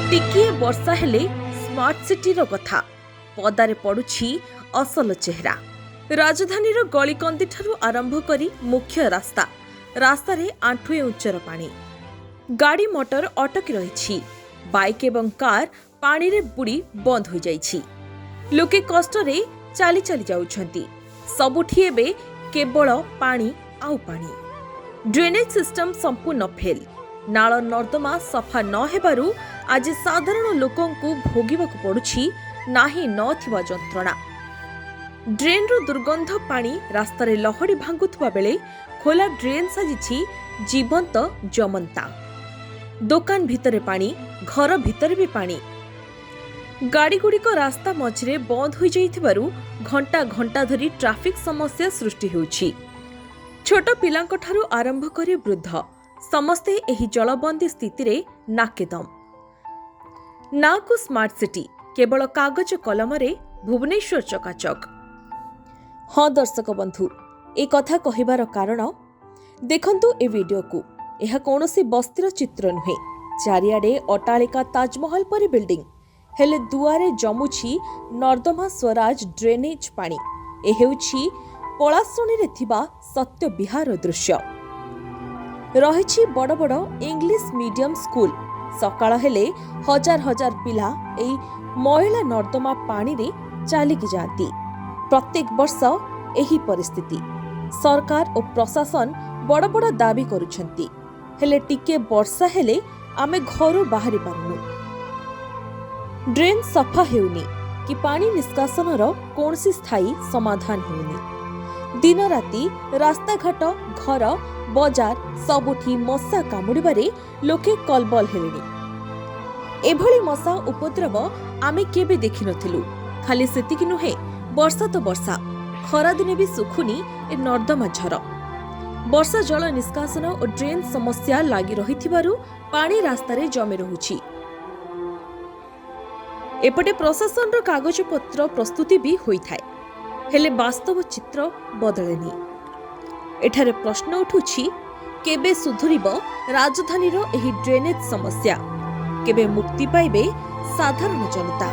टिकिए वर्षा हेले स्मार्ट सिटीर कथा पदारे पड़ुछि असल चेहरा। राजधानीर गलिकंदी ठारू आरंभ करी मुख्य रास्ता रास्तारे आंठुए उच्चर पानी। गाड़ी मोटर अटकी रही, बाइक एवं कार पानी रे बुड़ी बंद हो जाइछि। लोके कष्टरे चाली चाली जाउछंती। सबुठी एबे केवल पानी आउ पानी। ड्रेनेज सिस्टम संपूर्ण फेल। नाଳ ନର୍ଦ୍ଦମା ସଫା ନ ହେବାରୁ ଆଜି ସାଧାରଣ ଲୋକଙ୍କୁ ଭୋଗିବାକୁ ପଡୁଛି ନାହିଁ ନଥିବା ଯନ୍ତ୍ରଣା। ଡ୍ରେନ୍ରୁ ଦୁର୍ଗନ୍ଧ ପାଣି ରାସ୍ତାରେ ଲହଡ଼ି ଭାଙ୍ଗୁଥିବା ବେଳେ ଖୋଲା ଡ୍ରେନ୍ ସାଜିଛି ଜୀବନ୍ତ ଜମନ୍ତା। ଦୋକାନ ଭିତରେ ପାଣି, ଘର ଭିତରେ ବି ପାଣି। ଗାଡ଼ିଗୁଡ଼ିକ ରାସ୍ତା ମଝିରେ ବନ୍ଦ ହୋଇଯାଇଥିବାରୁ ଘଣ୍ଟା ଘଣ୍ଟା ଧରି ଟ୍ରାଫିକ୍ ସମସ୍ୟା ସୃଷ୍ଟି ହେଉଛି। ଛୋଟ ପିଲାଙ୍କଠାରୁ ଆରମ୍ଭ କରି ବୃଦ୍ଧ ସମସ୍ତେ ଏହି ଜଳବନ୍ଦୀ ସ୍ଥିତିରେ ନାକେଦମ୍। ନାକୁ ସ୍ମାର୍ଟ ସିଟି, କେବଳ କାଗଜ କଲମରେ ଭୁବନେଶ୍ୱର ଚକାଚକ। ହଁ ଦର୍ଶକ ବନ୍ଧୁ, ଏ କଥା କହିବାର କାରଣ ଦେଖନ୍ତୁ ଏ ଭିଡିଓକୁ। ଏହା କୌଣସି ବସ୍ତିର ଚିତ୍ର ନୁହେଁ। ଚାରିଆଡ଼େ ଅଟ୍ଟାଳିକା ତାଜମହଲ ପରି ବିଲ୍ଡିଂ, ହେଲେ ଦୁଆରେ ଜମୁଛି ନର୍ଦ୍ଦମା ସ୍ୱରାଜ ଡ୍ରେନେଜ ପାଣି। ଏ ହେଉଛି ପଳାଶୁଣୀରେ ଥିବା ସତ୍ୟ ବିହାର ଦୃଶ୍ୟ। ରହିଛି ବଡ଼ ବଡ଼ ଇଂଲିଶ ମିଡିୟମ ସ୍କୁଲ। ସକାଳ ହେଲେ ହଜାର ହଜାର ପିଲା ଏହି ମଇଳା ନର୍ଦ୍ଦମା ପାଣିରେ ଚାଲିକି ଯାଆନ୍ତି। ପ୍ରତ୍ୟେକ ବର୍ଷ ଏହି ପରିସ୍ଥିତି। ସରକାର ଓ ପ୍ରଶାସନ ବଡ଼ ବଡ଼ ଦାବି କରୁଛନ୍ତି, ହେଲେ ଟିକେ ବର୍ଷା ହେଲେ ଆମେ ଘରୁ ବାହାରି ପାରୁନୁ। ଡ୍ରେନ୍ ସଫା ହେଉନି କି ପାଣି ନିଷ୍କାସନର କୌଣସି ସ୍ଥାୟୀ ସମାଧାନ ହେଉନି। ଦିନ ରାତି ରାସ୍ତାଘାଟ, ଘର, ବଜାର ସବୁଠି ମଶା କାମୁଡ଼ିବାରେ ଲୋକେ କଲବଲ ହେଲେଣି। ଏଭଳି ମଶା ଉପଦ୍ରବ ଆମେ କେବେ ଦେଖିନଥିଲୁ। ଖାଲି ସେତିକି ନୁହେଁ, ବର୍ଷା ତ ବର୍ଷା, ଖରାଦିନେ ବି ଶୁଖୁନି ଏ ନର୍ଦ୍ଦମା ଝର। ବର୍ଷା ଜଳ ନିଷ୍କାସନ ଓ ଡ୍ରେନ୍ ସମସ୍ୟା ଲାଗି ରହିଥିବାରୁ ପାଣି ରାସ୍ତାରେ ଜମି ରହୁଛି। ଏପଟେ ପ୍ରଶାସନର କାଗଜପତ୍ର ପ୍ରସ୍ତୁତି ବି ହୋଇଥାଏ, ହେଲେ ବାସ୍ତବ ଚିତ୍ର ବଦଳେନି। ଏଠାରେ ପ୍ରଶ୍ନ ଉଠୁଛି, କେବେ ସୁଧୁରିବ ରାଜଧାନୀର ଏହି ଡ୍ରେନେଜ ସମସ୍ୟା? କେବେ ମୁକ୍ତି ପାଇବେ ସାଧାରଣ ଜନତା?